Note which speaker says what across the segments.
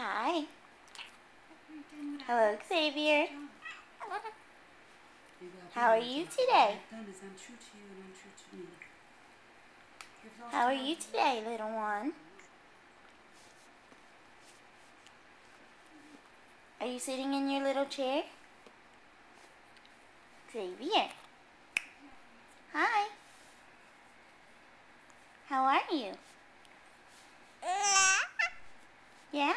Speaker 1: Hi. Hello, Xavier. How are you today? How are you today, little one? Are you sitting in your little chair? Xavier. Hi. How are you? Yeah?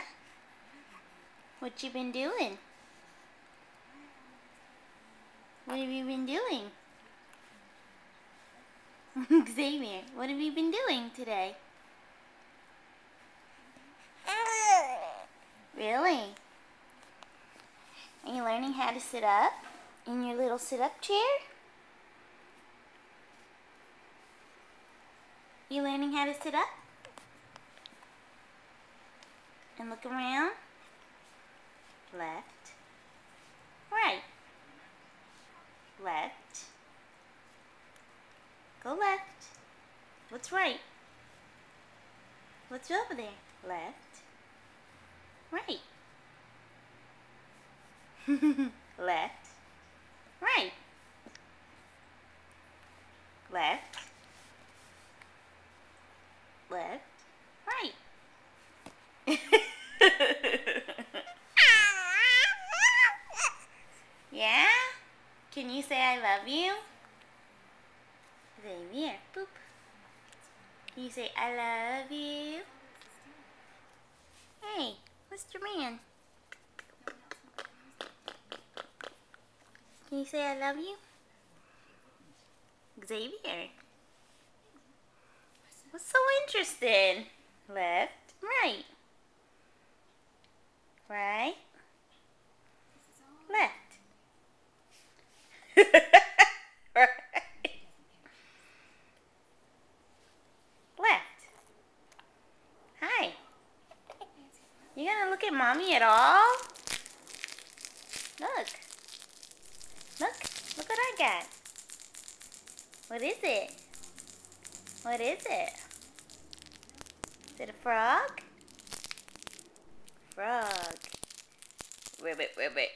Speaker 1: What you been doing? What have you been doing? Xavier, what have you been doing today? Really? Are you learning how to sit up in your little sit-up chair? You learning how to sit up? And look around? Left. Right. Left. Go left. What's right? What's over there? Left. Right. Left. Right. Left. Left. Right. Yeah? Can you say I love you? Xavier, boop. Can you say I love you? Hey, Mr. Man. Can you say I love you? Xavier. What's so interesting? Left, right. Right. Left. Right. Left. Hi. You gonna look at mommy at all? Look. Look. Look what I got. What is it? What is it? Is it a frog? Frog. Ribbit, ribbit.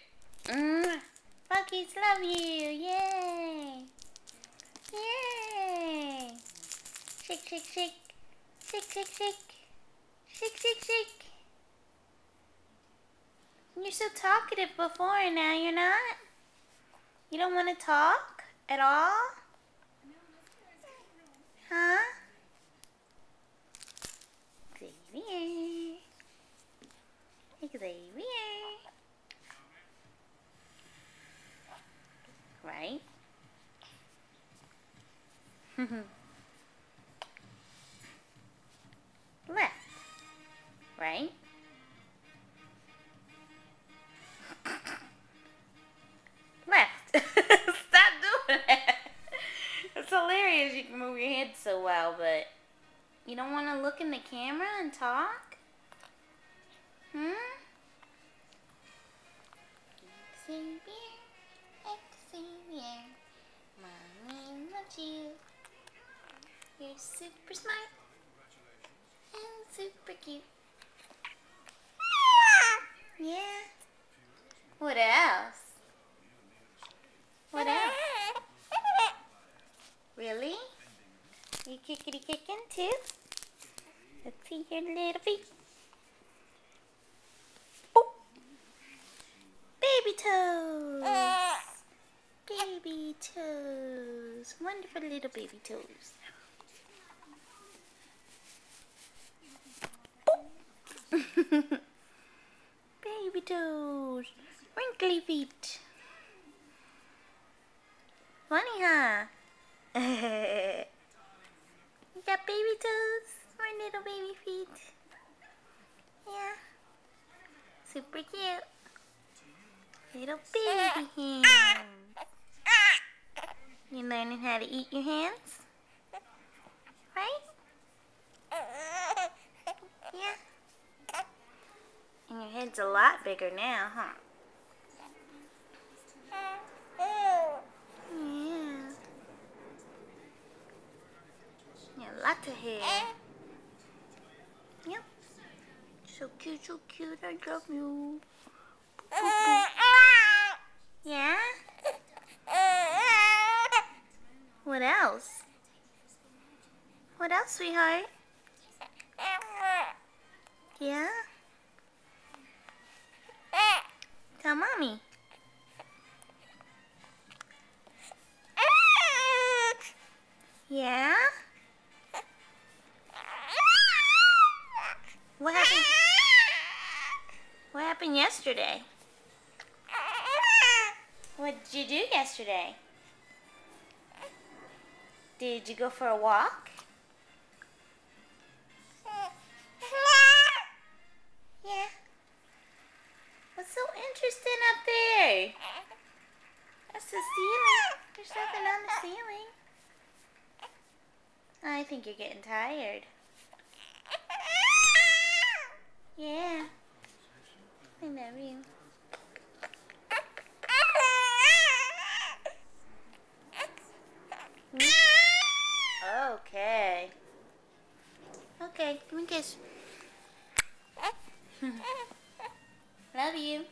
Speaker 1: Froggies love you. Yay. Yay. Shake, shake, shake. Shake, shake, shake. Shake, shake, shake. You're so talkative before and now you're not? You don't want to talk at all? Huh? Xavier. Xavier. Right? Left. Right? Left. Stop doing that. It's hilarious you can move your head so well, but you don't want to look in the camera and talk? Xavier, Xavier, Mommy loves you. You're super smart and super cute. Yeah. What else? What else? Really? You kickity kicking too? Let's see your little feet. Oh. Baby toes. Baby toes. Wonderful little baby toes. Baby toes. Wrinkly feet. Funny, huh? You got baby toes or little baby feet? Yeah. Super cute. Little baby hands. You learning how to eat your hands? Right? Yeah. And your head's a lot bigger now, huh? Yeah. Yeah, lots of hair. Yep. So cute, I love you. Yeah? What else? What else, sweetheart? Yeah? Tell mommy. Yeah? What happened? What happened yesterday? What did you do yesterday? Did you go for a walk? Yeah. What's so interesting up there? That's the ceiling. There's nothing on the ceiling. I think you're getting tired. Yeah. I love you. Okay. Okay, give me a kiss. Love you.